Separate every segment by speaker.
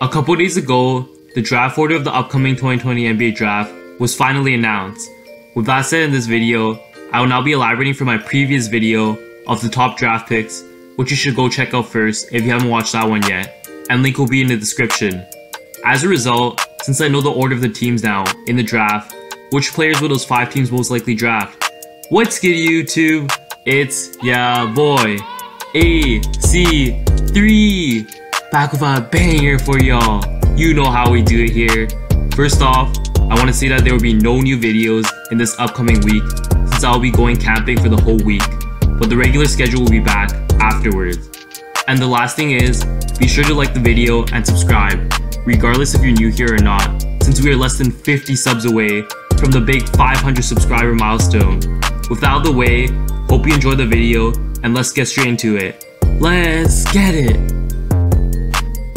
Speaker 1: A couple days ago, the draft order of the upcoming 2020 NBA draft was finally announced. With that said, in this video, I will now be elaborating from my previous video of the top draft picks, which you should go check out first if you haven't watched that one yet, and link will be in the description. As a result, since I know the order of the teams now in the draft, which players will those 5 teams most likely draft? What's good, YouTube? It's ya boy, AC3, back with a banger for y'all. You know how we do it here. First off, I want to say that there will be no new videos in this upcoming week since I will be going camping for the whole week, but the regular schedule will be back afterwards. And the last thing is, be sure to like the video and subscribe, regardless if you're new here or not, since we are less than 50 subs away from the big 500 subscriber milestone. With that out of the way, hope you enjoyed the video, and let's get straight into it. Let's get it!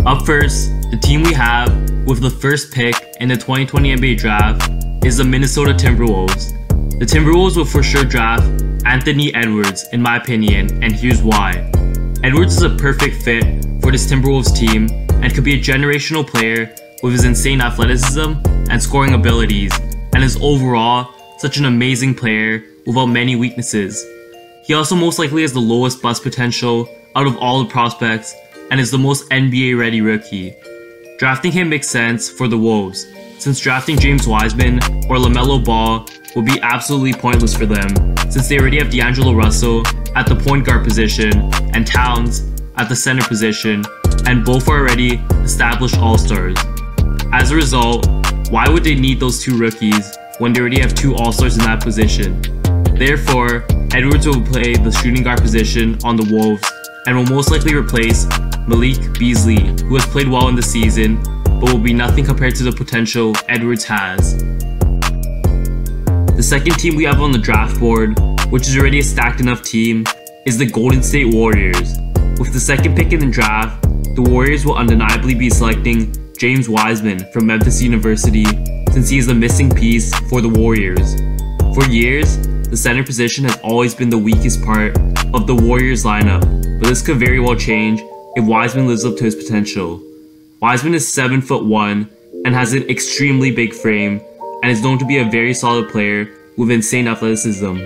Speaker 1: Up first, the team we have with the first pick in the 2020 NBA draft is the Minnesota Timberwolves. The Timberwolves will for sure draft Anthony Edwards, in my opinion, and here's why. Edwards is a perfect fit for this Timberwolves team and could be a generational player with his insane athleticism and scoring abilities, and is overall such an amazing player without many weaknesses. He also most likely has the lowest bust potential out of all the prospects and is the most NBA ready rookie. Drafting him makes sense for the Wolves, since drafting James Wiseman or LaMelo Ball will be absolutely pointless for them, since they already have D'Angelo Russell at the point guard position and Towns at the center position, and both are already established all-stars. As a result, why would they need those 2 rookies when they already have 2 all-stars in that position? Therefore, Edwards will play the shooting guard position on the Wolves and will most likely replace Malik Beasley, who has played well in the season, but will be nothing compared to the potential Edwards has. The second team we have on the draft board, which is already a stacked enough team, is the Golden State Warriors. With the second pick in the draft, the Warriors will undeniably be selecting James Wiseman from Memphis University, since he is the missing piece for the Warriors. For years, the center position has always been the weakest part of the Warriors lineup, but this could very well change if Wiseman lives up to his potential. Wiseman is 7'1" and has an extremely big frame, and is known to be a very solid player with insane athleticism.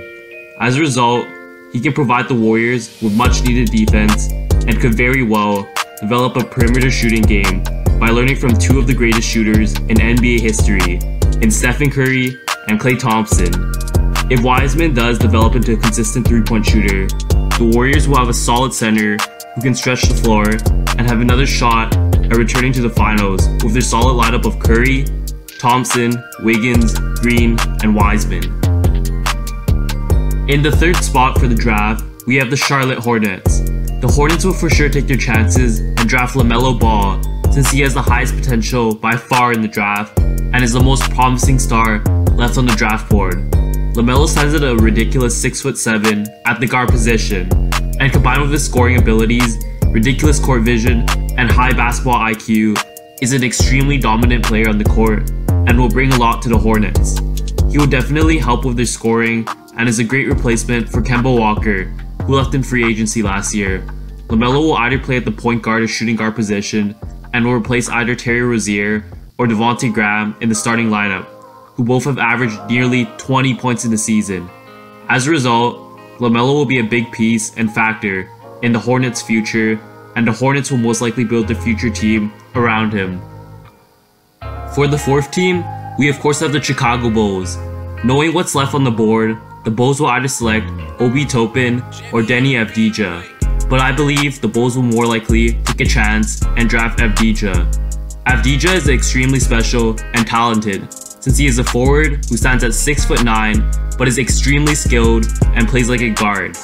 Speaker 1: As a result, he can provide the Warriors with much needed defense and could very well develop a perimeter shooting game by learning from 2 of the greatest shooters in NBA history, in Stephen Curry and Klay Thompson. If Wiseman does develop into a consistent 3-point shooter, the Warriors will have a solid center who can stretch the floor and have another shot at returning to the finals with their solid lineup of Curry, Thompson, Wiggins, Green, and Wiseman. In the third spot for the draft, we have the Charlotte Hornets. The Hornets will for sure take their chances and draft LaMelo Ball, since he has the highest potential by far in the draft and is the most promising star left on the draft board. LaMelo stands at a ridiculous 6'7" at the guard position, and combined with his scoring abilities, ridiculous court vision, and high basketball IQ, is an extremely dominant player on the court and will bring a lot to the Hornets. He will definitely help with their scoring and is a great replacement for Kemba Walker, who left in free agency last year. LaMelo will either play at the point guard or shooting guard position and will replace either Terry Rozier or Devontae Graham in the starting lineup, who both have averaged nearly 20 points in the season. As a result, LaMelo will be a big piece and factor in the Hornets' future, and the Hornets will most likely build their future team around him. For the fourth team, we of course have the Chicago Bulls. Knowing what's left on the board, the Bulls will either select Obi Toppin or Deni Avdija, but I believe the Bulls will more likely take a chance and draft Avdija. Avdija is extremely special and talented, since he is a forward who stands at 6'9", but is extremely skilled and plays like a guard.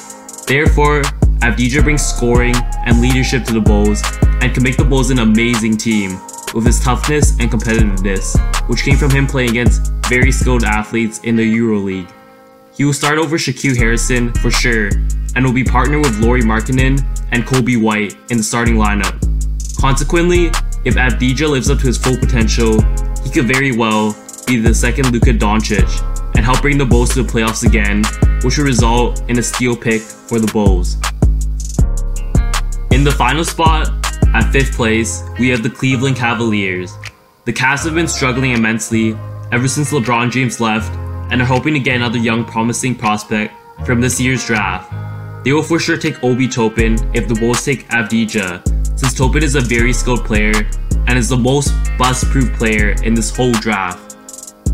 Speaker 1: Therefore, Avdija brings scoring and leadership to the Bulls and can make the Bulls an amazing team with his toughness and competitiveness, which came from him playing against very skilled athletes in the EuroLeague. He will start over Shaquille Harrison for sure, and will be partnered with Lauri Markkanen and Kobe White in the starting lineup. Consequently, if Avdija lives up to his full potential, he could very well be the second Luka Doncic and help bring the Bulls to the playoffs again, which will result in a steal pick for the Bulls. In the final spot, At 5th place, we have the Cleveland Cavaliers. The Cavs have been struggling immensely ever since LeBron James left and are hoping to get another young promising prospect from this year's draft. They will for sure take Obi Toppin if the Bulls take Avdija, since Toppin is a very skilled player and is the most bust-proof player in this whole draft.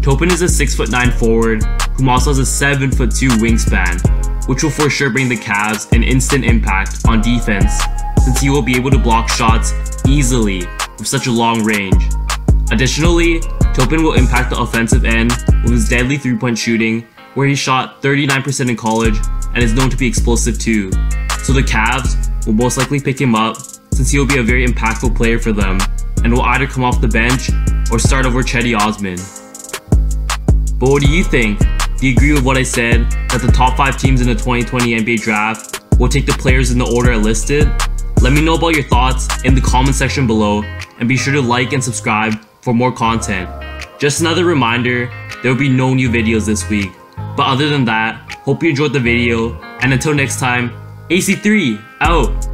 Speaker 1: Toppin is a 6'9" forward who also has a 7'2" wingspan, which will for sure bring the Cavs an instant impact on defense since he will be able to block shots easily with such a long range. Additionally, Toppin will impact the offensive end with his deadly 3-point shooting, where he shot 39% in college and is known to be explosive too. So the Cavs will most likely pick him up since he will be a very impactful player for them and will either come off the bench or start over Cedi Osman. But what do you think? Do you agree with what I said, that the top 5 teams in the 2020 NBA Draft will take the players in the order I listed? Let me know about your thoughts in the comment section below, and be sure to like and subscribe for more content. Just another reminder, there will be no new videos this week. But other than that, hope you enjoyed the video, and until next time, AC3 out!